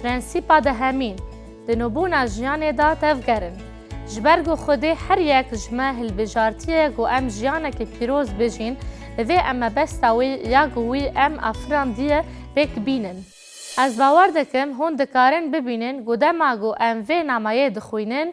پرنسیپا ده همین دنوبونا جیانه دا تفگرن. جبرگو خوده هر یک جمع هلبجارتیه گو ام جیانه که پیروز بجین و ام بستاوی یا گوی ام افراندیه بک بینن. از باور دکم هون دکارن ببینن گو دماغو ام و نمایه دخوینن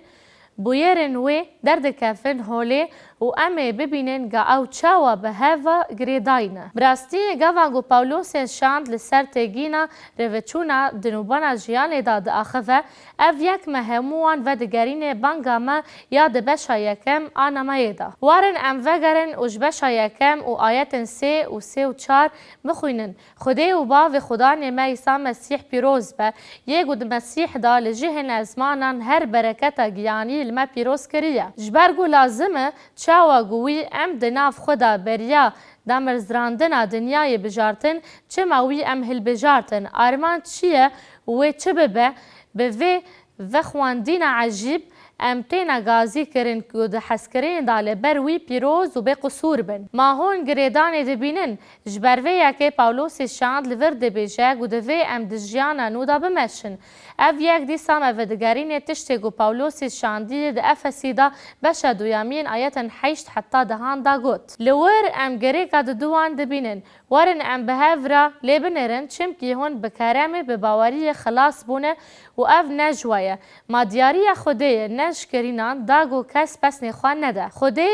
بویرن و درد کفن هوله و امه ببینن گا او چاوا به هوا گریداینه. براستی گاوانگو پاولوس شاند لسر تگینا روچونا دنوبانا جیان داد آخوه او یک مهموان و دگرین بانگا ما یاد بشا یکم آنمایه دا. وارن ام وگرن اوش بشا یکم و آیت 3 و 3 و 4 بخوینن. خوده و با و خدا نمه ایسا مسیح پیروز به یکو د مسیح دا لجهن ازمانان هر برکت گیانی لما پیروز کریه. جبرگو لازمه چاوا گویی ام دناف خدا بریا دمرزراندنا دنیای بجارتن چه ماوی ام هل بجارتن آرمان چیه و چه ببه به و خواندین عجیب ام تینا گازی کرن که ده حسکرین داله بروی پیروز و به قصور بن. ما هون گریدان دبینن جبروی یکی پاولوس شاند لور دبیجه و دوی ام دجیانا نودا بمشن. او یک دیسام او دگرین تشتی گو پاولوس شاندی ده افسی دا بشه دویامین آیتن 8 حتی دهان دا گوت. لور ام گریکا دوان دبینن وارن ام بهورا لیبنرن چمکی هون بکرمه بباوری خلاص بونه و او نجوایه. ما دیاری خوده نج کرینان داگو کس پس نخوان نده. خوده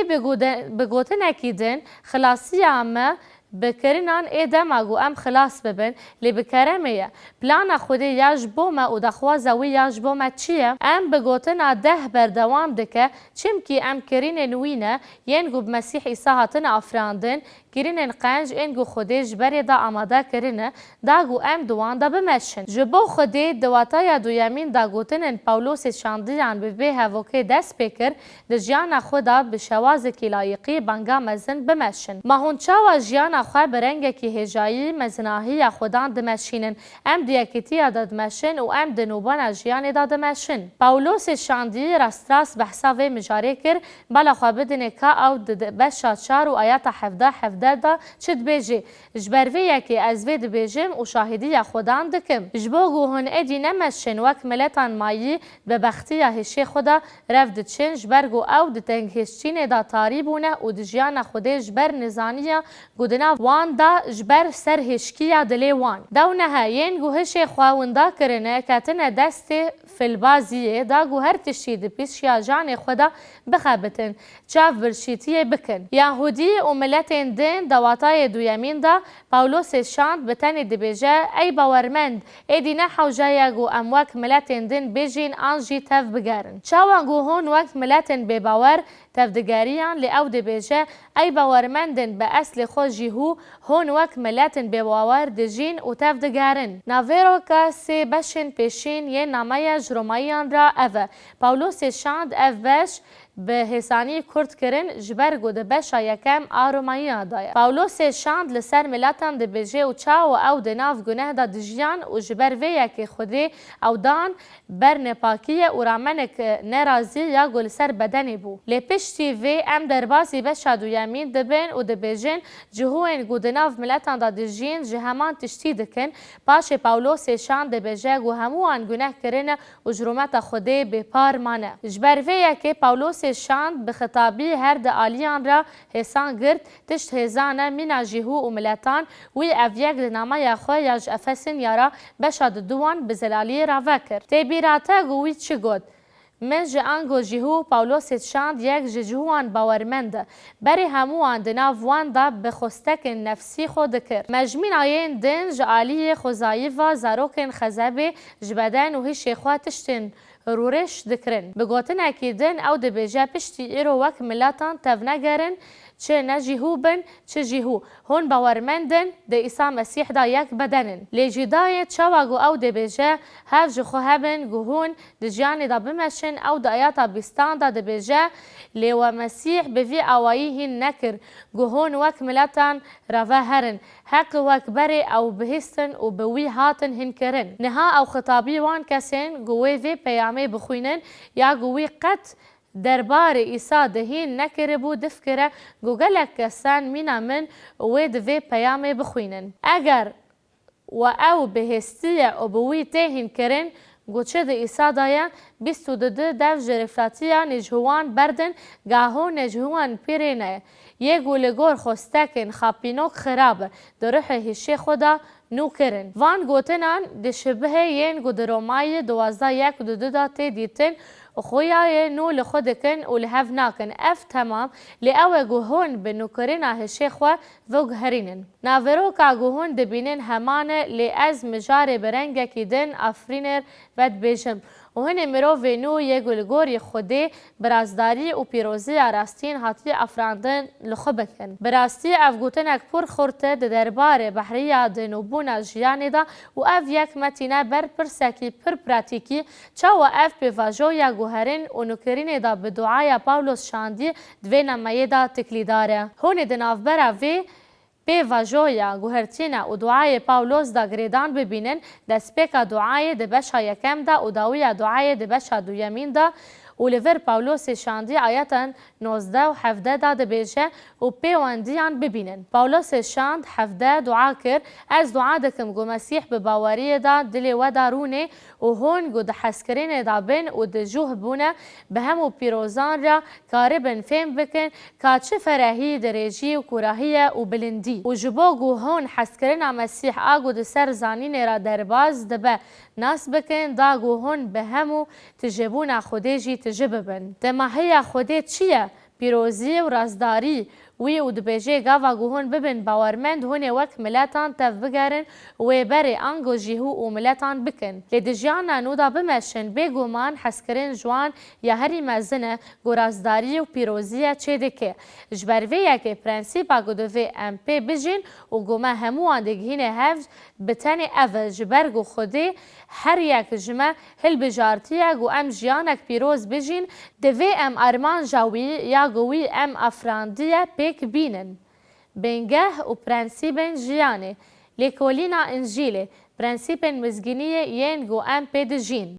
بگوتن اکیدن خلاصی امه بکرینان ایدماگو ام خلاص ببن لی بکرمه پلان خوده یاج بومه و دخوازوی یاج بومه چیه؟ ام بگوتن ده بردوام دکه چمکی ام کرین نوینه ینگو بمسیح ایسا هاتن افراندن کرین قنج اینگو خوده جبری دا آماده کرینه داگو ام دوان دا بمشن. جبو خوده دواتای دویامین دا گوتن پاولوس شاندیان به هوکه دست بکر ده جیان خودا به شواز کی لایقی بانگا مزن بمشن. ما هون چاوا جیان خواه برنگه کی هجایی مزناهی خودان دمشینن ام دیاکتی داد مشن و ام دنوبان جیان داد مشن. پاولوس شاندی راستراس بحثا و مجاره کر بلا خواه بدنه که او بشا 4 و آیات 17 دا چد بیجی جبروی یکی از وید بیجیم و شاهدی خودان دکم. جبوگو هون ادی نمشن وک ملتان مایی به بختی هشی خدا رفت چن جبرگو او دتنگ هشچین دا تاریبونه و دجیان خوده جبر نزانیه گودنا وان دا جبر سر هشکیه دلی وان. دونه ها ین گو هشی خواوندا کرنه کتنه دست فلبازیه دا گو هر تشید پیش یا جان خدا بخبتن چاف برشیتیه بکن. یهودی و ملتین دین دواتای دویامین دا پاولوس شاند بتنی دبیجه ای باورمند ایدی نحوجه گو ام وک ملتین دین بیجین آنجی تف بگرن. چاوان گو هون وک ملتین بباور تف دگریان لی او دبیجه ای باورمندن به اصل خود جیهو هون وک ملتین بباور دجین و تف دگرن. ناویرو که سی بشین پیشین یه نامه جرومایان را اوه. پاولوس شاند اف بش به حسانی کرد کرن جبرگو ده بشا یکم آرومایی دایا. پاولوس شاند لسر ملتان ده بجه و چاو او ده ناف گناه دا دجیان و جبر وی یکی خوده او دان بر نپاکیه و رامنک نرازی یا گل سر بدنی بو. لی پشتی وی ام در بازی بشا دویامین ده بین و ده بجن جهوین گو ده ناف ملتان دا دجین جهمان تشتی دکن پاش پاولوس شاند ده بجه گو هموان گناه کرن و جرومت خوده به پار مانه. جبر وی یکی پاولوس شاند به خطابی هر د آلیان را حسان گرد تشت هزانه مینا جیهو و ملتان وی اویگ دنامه یخواه یاج افسین یارا بشاد دوان بزلالی را وکر. تیبیراتا گوید چه گود؟ من جانگو جیهو پاولوس شاند یک جهوان باورمنده بری هموان دناف وان دا بخستک نفسی خود کر. مجمین آین دن جالی خوزایی و زاروکن خزبه جبدن و هیش خواه تشتن رورش دکرن. بگوتن اکیدن او ده بیجه پشتی ایرو وک ملاتان تف نگرن چه نجیهو بن چه جیهو هون باورمندن ده ایسا مسیح دا یک بدنن. لیجیدای چواگو او ده بیجه هف جخو هبن گو هون ده جیانی دا بمشن او ده آیاتا بیستان دا ده بیجه لیو مسیح بوی آوایی هین نکر گو هون وک ملاتان روا هرن حق وک بری او بهستن و بوی هاتن هن کرن. نها او خطابی وان کسین گوی وی پیامه بخوینن یا گوی قط دربار ایسا دهین نکره بو دفکره گوگلک کسان مینا من و دوی پیامه بخوینن. اگر و او بهستیه و بوی تهین کرن گوچه ده ایسادایا 22 دو جرفلاتیا نجهوان بردن گاهو نجهوان پیرینه یه گولگور خوستکن خاپینوک خرابه در روح هشه خدا نو کرن وان گوتنان ده شبه ین گو ده رومای 12 دا تی دیتن و خویای نو لخود کن و لحف ناکن اف تمام لأوه گوهون به نو کرن هشه خواه و گهرینن ناورو که گوهون دبینن همانه لأز مجار برنگه که دن افرینر ود بیشم و هن مروف نو یه گلگوری خوده برازداری و پیروزی راستین هاتی افراندن لخو بکن. براستی افگوتنک پر خورته ده دربار بحریه ده نوبونا جیانه دا و اف یک متینه بر پرسکی پر پراتیکی چا و اف پیواجویا گوهرین و نوکرین دا به دعای پاولوس شاندی دوی نمایه دا تکلی داره. هون ده نافبره وی پیواجویا گوهرتینه و دعای پاولوس دا گریدان ببینن دسپیکا دعای ده بشا یکم دا و داویا دعای ده بشا دویمین دا و لیور پاولوس شاندی آیتن 19 و 17 دا ده بیشه و پیواندیان ببینن. پاولوس شاند 17 دعا کر از دعا دکم گو مسیح به باوری دا دلی و دارونه و هون گو ده حسکرین دا بین و ده جوه بونه به همو پیروزان را کاربن فهم بکن که چه فرهی درجی و کراهی و بلندی و جبا گو هون حسکرین مسیح آگو ده سر زانین را درباز ده به ناس بکن دا گو هون به همو تجبون خوده جی تجببن. دماهی خوده چیه؟ پیروزی و رازداری وی و دبیجه گاوا گوهون ببن باورمند هونه وک ملتان تف بگرن و بری آنگو جیهو و ملتان بکن. لدجیان نانودا بمشن بگومان حسکرین جوان یا هری مزنه گو رازداری و پیروزی چه دکه. جبرویه که پرنسیپا گو دوی ام پی بجین و گومه هموان دگهین هفت بتنی اول جبرگو خوده هر یک جمع هل بجارتیه گو ام جیانک پیروز بجین دوی ام ارمان جاوی یا گوی ام افراندیه پیک بینن. بنگه و پرنسیبن جیانه لیکولینا انجیله پرنسیبن مزگینیه ین گو ام پی دجین.